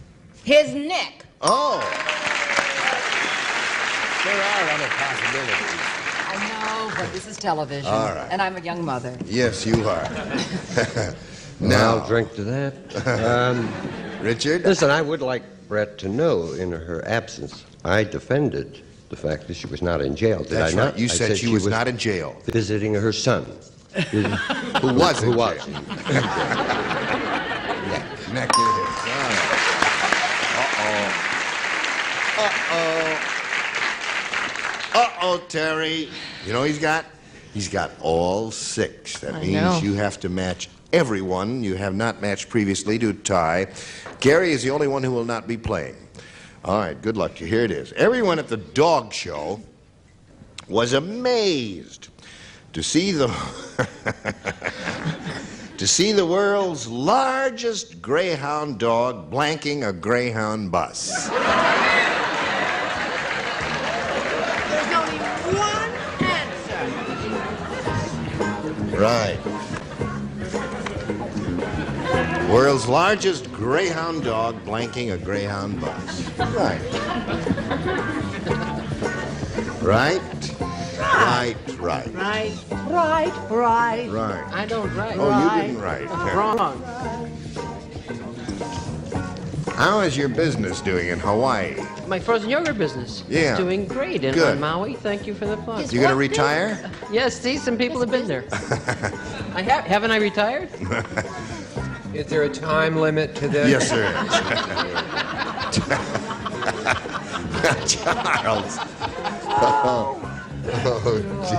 His neck. Oh. There are other possibilities. I know, but this is television. All right. And I'm a young mother. Yes, you are. Now, I'll drink to that. Richard? Listen, I would like Brett to know, in her absence, I defended the fact that she was not in jail. Did That's I not? right. You I said she was not in jail. Visiting her son. Who was in jail. Neck it is. All right. Uh-oh, Terry. You know he's got? He's got all 6. That I means know. you have to match everyone you have not matched previously to tie. Gary is the only one who will not be playing. All right, good luck to you. Here it is. Everyone at the dog show was amazed to see the to see the world's largest greyhound dog blanking a greyhound bus. There's only one answer. Right. World's largest greyhound dog blanking a greyhound bus. Right. Right. Right. Right. Right. Right. I don't write. Oh, you didn't write. Wrong. How is your business doing in Hawaii? My frozen yogurt business Yeah. is doing great. And Good. on Maui, thank you for the plug. You gonna retire? Yes, see, some people have been there. Haven't I retired? Is there a time limit to this? Yes, there is. Charles. Oh,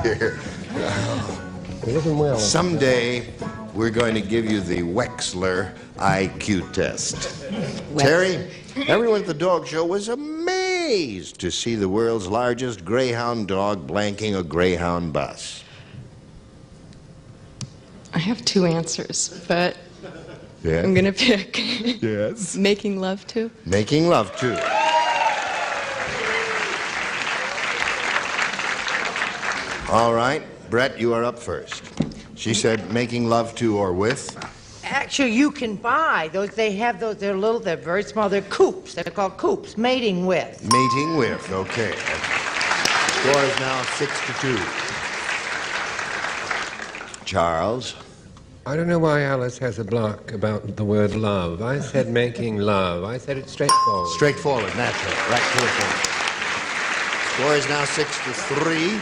dear. Someday, we're going to give you the Wexler IQ test. Terry, everyone at the dog show was amazed to see the world's largest greyhound dog blanking a greyhound bus. I have two answers, but Yeah. I'm going to pick Yes. making love to. Making love to. All right, Brett, you are up first. She said making love to or with. Actually, you can buy those. They have those. They're little. They're very small. They're coops. They're called coops. Mating with. Mating with, okay. Score is now 6-2. Charles. I don't know why Alice has a block about the word love. I said making love. I said it's straightforward. Straightforward, natural, right to the point. Score is now 6-3.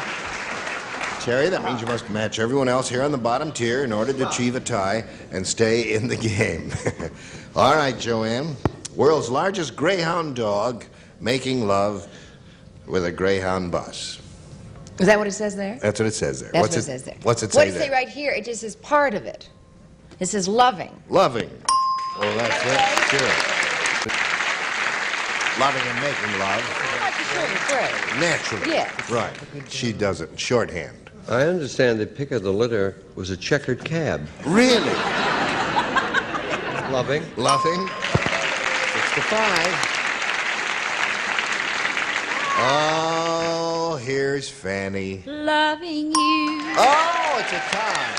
Terry, that means you must match everyone else here on the bottom tier in order to achieve a tie and stay in the game. All right, Joanne. World's largest greyhound dog making love with a greyhound bus. Is that what it says there? That's what it says there. That's What's what it says there. What's it What say does it say there? right here? It just says part of it. It says loving. Loving. Oh, that's it. Sure. Loving and making love. Naturally. Yes. Right. She does it in shorthand. I understand the pick of the litter was a checkered cab. Really? Loving. Loving. 6-5. Oh, here's Fanny. Loving you. Oh, it's a tie.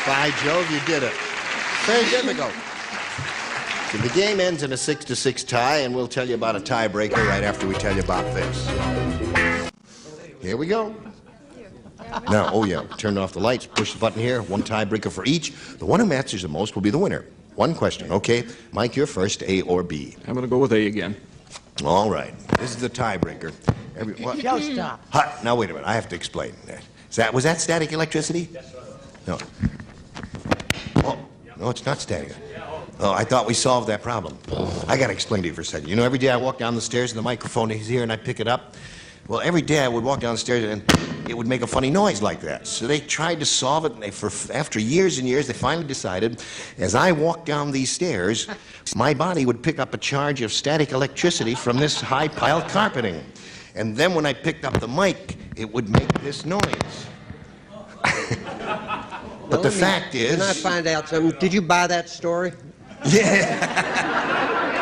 By Jove, you did it. Very difficult. So the game ends in a 6-6 tie, and we'll tell you about a tiebreaker right after we tell you about this. Here we go. Now, oh yeah, turn off the lights, push the button here, one tiebreaker for each. The one who matches the most will be the winner. One question, okay? Mike, you're first, A or B? I'm going to go with A again. All right. This is the tiebreaker. Joe, stop. Hot. Now, wait a minute. I have to explain. Was that static electricity? Yes, sir. No. Oh, no, it's not static. Oh, I thought we solved that problem. I got to explain to you for a second. You know, every day I walk down the stairs and the microphone is here and I pick it up. Well, every day I would walk down the stairs and it would make a funny noise like that. So they tried to solve it, and after years and years, they finally decided, as I walked down these stairs, my body would pick up a charge of static electricity from this high-piled carpeting. And then when I picked up the mic, it would make this noise. But the fact is... Can I find out something? Did you buy that story? Yeah.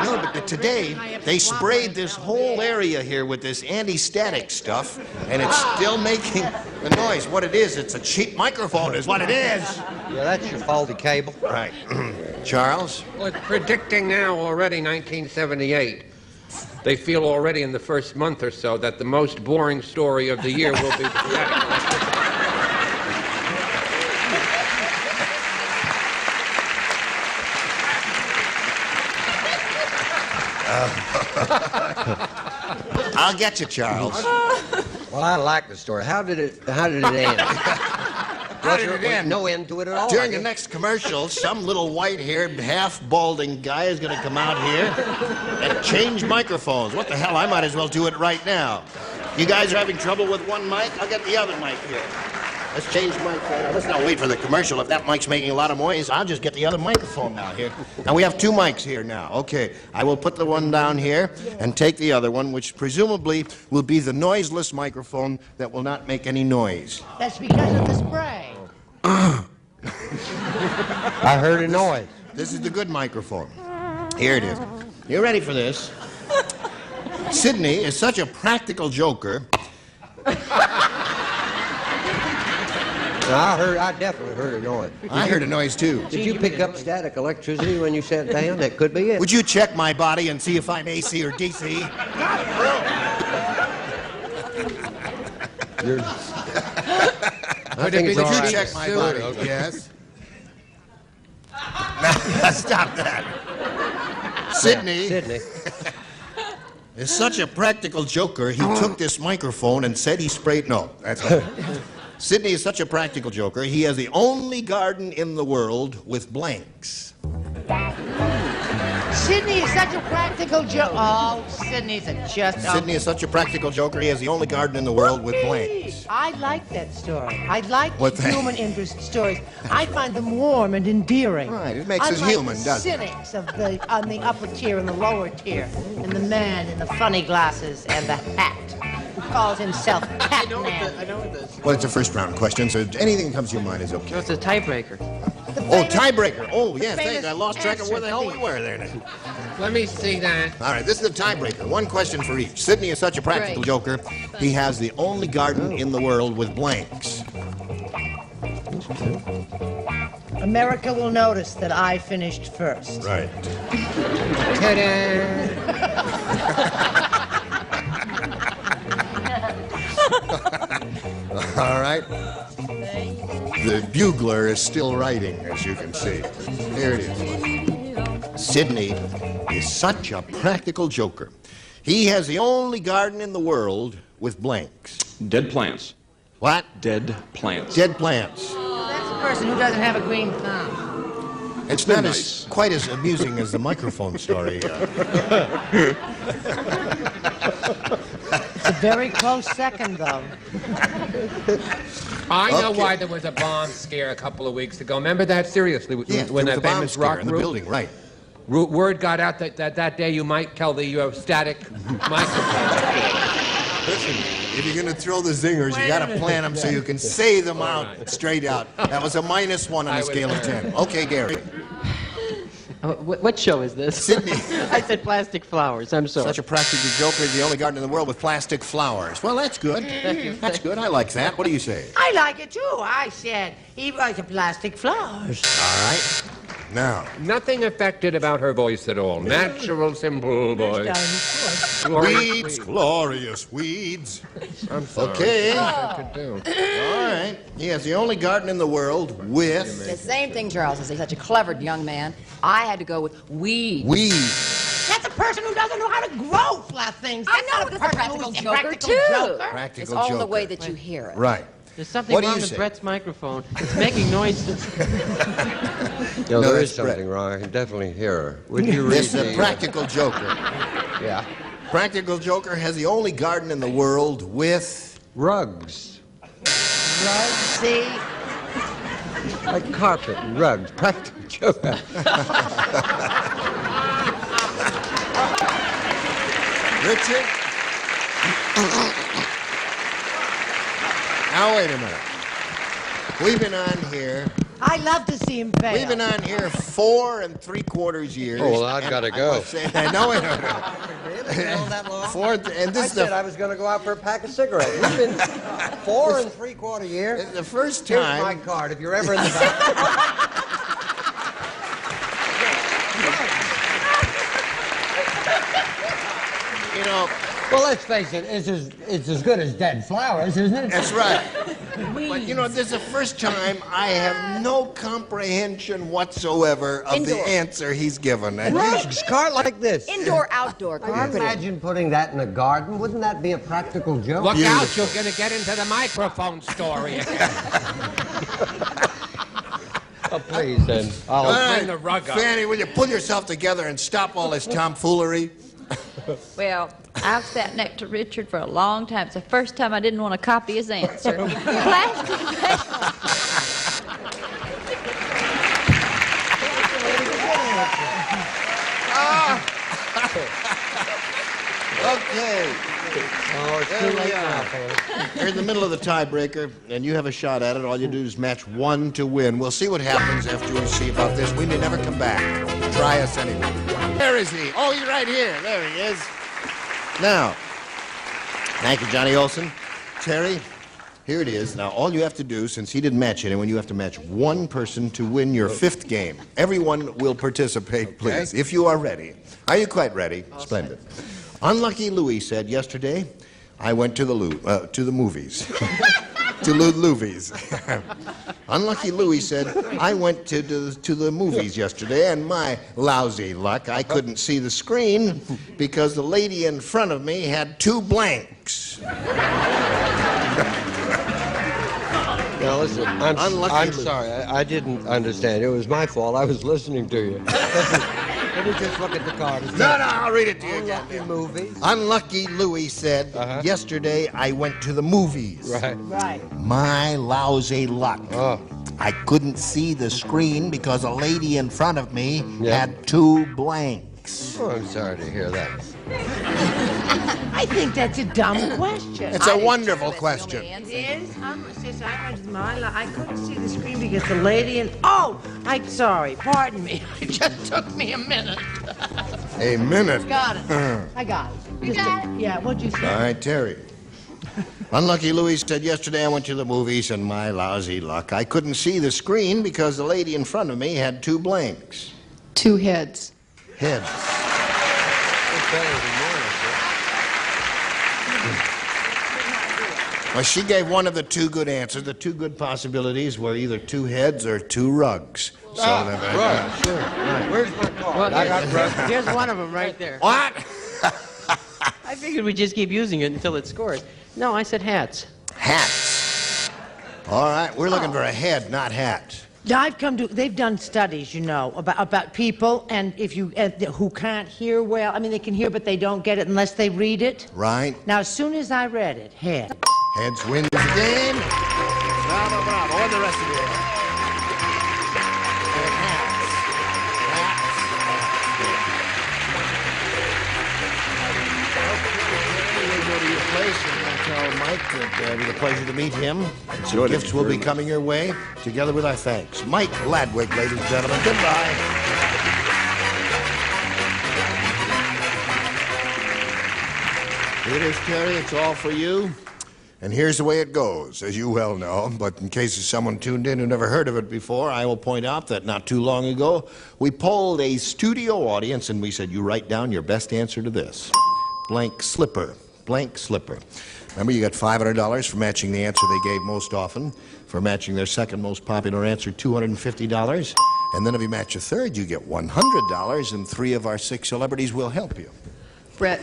No, but today, they sprayed this whole area here with this anti-static stuff, and it's still making the noise. What it is, it's a cheap microphone is what it is. Yeah, that's your faulty cable. Right. Charles? Well, it's predicting now already 1978. They feel already in the first month or so that the most boring story of the year will be the static. I'll get you, Charles. Well, I like the story. How did it end? How did it end? No end to it at all. During the next commercial, some little white-haired, half-balding guy is going to come out here and change microphones. What the hell? I might as well do it right now. You guys are having trouble with one mic? I'll get the other mic here. Let's change mic. Let's not wait for the commercial. If that mic's making a lot of noise, I'll just get the other microphone now here. Now, we have two mics here now. Okay, I will put the one down here and take the other one, which presumably will be the noiseless microphone that will not make any noise. That's because of the spray. I heard a noise. This is the good microphone. Here it is. You ready for this? Sydney is such a practical joker. I definitely heard a noise. I heard a noise, too. Did you pick up static electricity when you sat down? That could be it. Would you check my body and see if I'm AC or DC? Would you check my body? Okay. Yes. Stop that. Sydney is such a practical joker, he took this microphone and said he sprayed... No, that's not it. Sydney is such a practical joker, he has the only garden in the world with blanks. Sydney is such a practical joke. Oh, Sydney's just... Sydney is such a practical joker, he has the only garden in the world with blanks. I like that story. I like What the- human interest stories. I find them warm and endearing. Right, it makes us Unlike human, doesn't it? cynics of on the upper tier and the lower tier, and the man in the funny glasses and the hat who calls himself Catman. I know what this. Well, it's a first round question, so anything that comes to your mind is okay. It's a tiebreaker. Oh, tiebreaker. Oh, yes, famous thanks. I lost track of where the hell we were there now. Let me see that. All right, this is the tiebreaker. One question for each. Sydney is such a practical Right. joker, he has the only garden in the world with blanks. America will notice that I finished first. Right. All right. The bugler is still writing, as you can see. Here it is. Sydney is such a practical joker. He has the only garden in the world with blanks. Dead plants. What? Dead plants. Dead plants. That's the person who doesn't have a green thumb. It's not as quite as amusing as the microphone story. It's a very close second, though. I know Okay. why there was a bomb scare a couple of weeks ago. Remember that? Seriously, Yeah, when there that was a bomb famous scare rock in the group? building, right? Word got out that day you might tell the static microphone. Listen, if you're going to throw the zingers, you got to plan them so you can say them out straight out. That was a -1 on a scale of 10. Okay, Gary. What show is this? Sydney. I said plastic flowers. I'm sorry. Such a practical joker, the only garden in the world with plastic flowers. Well, that's good. That's good. I like that. What do you say? I like it, too. I said he was a plastic flowers. All right. Now. Nothing affected about her voice at all. Natural, simple voice. Weeds, glorious weeds. I'm sorry. Okay. I could do. All right. He has the only garden in the world with... The same thing, Charles. He's such a clever young man. I had to go with weed. Weeds. That's a person who doesn't know how to grow flat things. I That's know, not but a it's a person practical who's a joker, practical too. joker. Practical It's all the joker. way that you hear it. Right. There's something What do wrong you with say? Brett's microphone. It's making noises. No, there that's is something wrong. I can definitely hear her. Would you read This is a the... practical joker. Yeah. Practical joker has the only garden in the world with... Rugs. Right? See? Like carpet and rugs. Practical joker. Richard? Now, wait a minute. We've been on here. I love to see him fail. We've been on here 4 3/4 years. Oh, well, I've and gotta I go. must say- No, wait, no, no. that long? 4 and I this is said I the, was going to go out for a pack of cigarettes. We've been 4 3/4 years. the first Here's time. my card. If you're ever in the back. You know, Well, let's face it. It's as good as dead flowers, isn't it? that's right. But you know, this is the first time I have no comprehension whatsoever of Indoor. the answer he's given. And Rugs, cart like this. Indoor, outdoor, Can you carpeting. imagine putting that in a garden? Wouldn't that be a practical joke? Look out, you're going to get into the microphone story again. Oh, please, then. All right, bring the rug up. Fanny, will you pull yourself together and stop all this tomfoolery? Well, I've sat next to Richard for a long time. It's the first time I didn't want to copy his answer. Plastic bag. Okay. Oh, it's There too we late are. now, fellas. You're in the middle of the tiebreaker, and you have a shot at it. All you do is match one to win. We'll see what happens after we see about this. We may never come back. Try us anyway. Where is he? Oh, he's right here. There he is. Now, thank you, Johnny Olson. Terry, here it is. Now, all you have to do, since he didn't match anyone, you have to match one person to win your fifth game. Everyone will participate, please, if you are ready. Are you quite ready? Splendid. Unlucky Louie said yesterday, I went to the movies. To Louvies. Unlucky Louie said, I went to the movies yesterday, and my lousy luck, I couldn't see the screen because the lady in front of me had 2 blanks. Now listen, I'm sorry. I didn't understand. It was my fault. I was listening to you. Let me just look at the card. No, I'll read it to you again. Unlucky movies. Unlucky Louie said, yesterday I went to the movies. Right. My lousy luck. I couldn't see the screen because a lady in front of me had 2 blanks. Oh, I'm sorry to hear that. I think that's a dumb question. It's a wonderful question. It is? Sister, I couldn't see the screen because the lady in... Oh, I'm sorry. Pardon me. It just took me a minute. A minute. Got it. I got it. You got it? Yeah, what'd you say? All right, Terry. Unlucky Louie said, yesterday I went to the movies and my lousy luck. I couldn't see the screen because the lady in front of me had 2 blanks. 2 heads. Heads. Well, she gave one of the 2 good answers. The 2 good possibilities were either 2 heads or 2 rugs. So right. Sure. Right. Where's my card? Well, I got rugs. Here's one of them right there. What? I figured we'd just keep using it until it scores. No, I said hats. Hats. All right, we're looking for a head, not hat. They've done studies, you know, about people, and if you who can't hear well. I mean, they can hear, but they don't get it unless they read it. Right. Now, as soon as I read it, head. Heads wins the game. Bravo, bravo. And the rest of you. And hats. We'll go to your place and I'll tell Mike that it was a pleasure to meet him. Some gifts will be coming your way, together with our thanks. Mike Ladwig, ladies and gentlemen. Goodbye. Here it is, Terry. It's all for you. And here's the way it goes, as you well know, but in case someone tuned in who never heard of it before, I will point out that not too long ago, we polled a studio audience and we said, you write down your best answer to this. Blank slipper. Blank slipper. Remember, you got $500 for matching the answer they gave most often, for matching their second most popular answer, $250. And then if you match a third, you get $100, and 3 of our 6 celebrities will help you. Brett.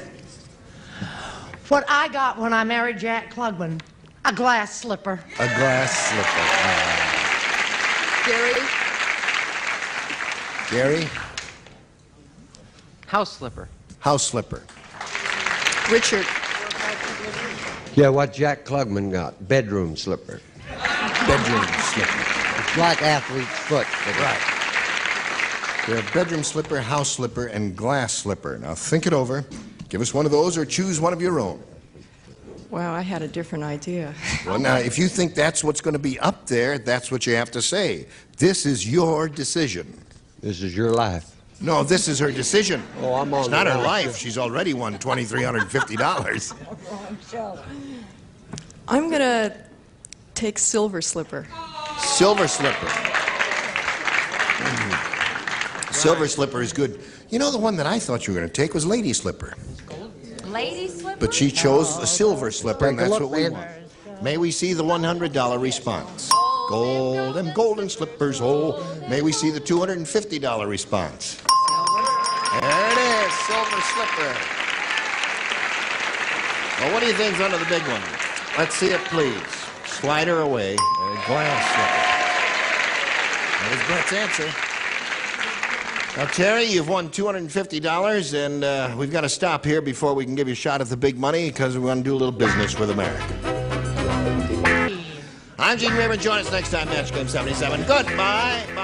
What I got when I married Jack Klugman, a glass slipper. A glass slipper. Gary. Gary? House slipper. House slipper. Richard. Yeah, what Jack Klugman got. Bedroom slipper. Bedroom slipper. It's like athlete's foot. Right. There are bedroom slipper, house slipper, and glass slipper. Now think it over. Give us one of those or choose one of your own. Wow, I had a different idea. Well, now, if you think that's what's going to be up there, that's what you have to say. This is your decision. This is your life. No, this is her decision. Oh, I'm on It's not the her line. life. She's already won $2,350. I'm going to take silver slipper. Silver slipper. Silver slipper is good. You know, the one that I thought you were going to take was lady slipper. Lady slipper? But she chose a silver slipper, and Take a that's look, what we man. want. May we see the $100 response. Golden slippers, oh. May we see the $250 response. There it is, silver slipper. Well, what do you think's under the big one? Let's see it, please. Slide her away. A glass slipper. That is Brett's answer. Now, Terry, you've won $250, and we've got to stop here before we can give you a shot at the big money because we want to do a little business with America. I'm Gene Rayburn. Join us next time, Match Game 77. Goodbye. Bye.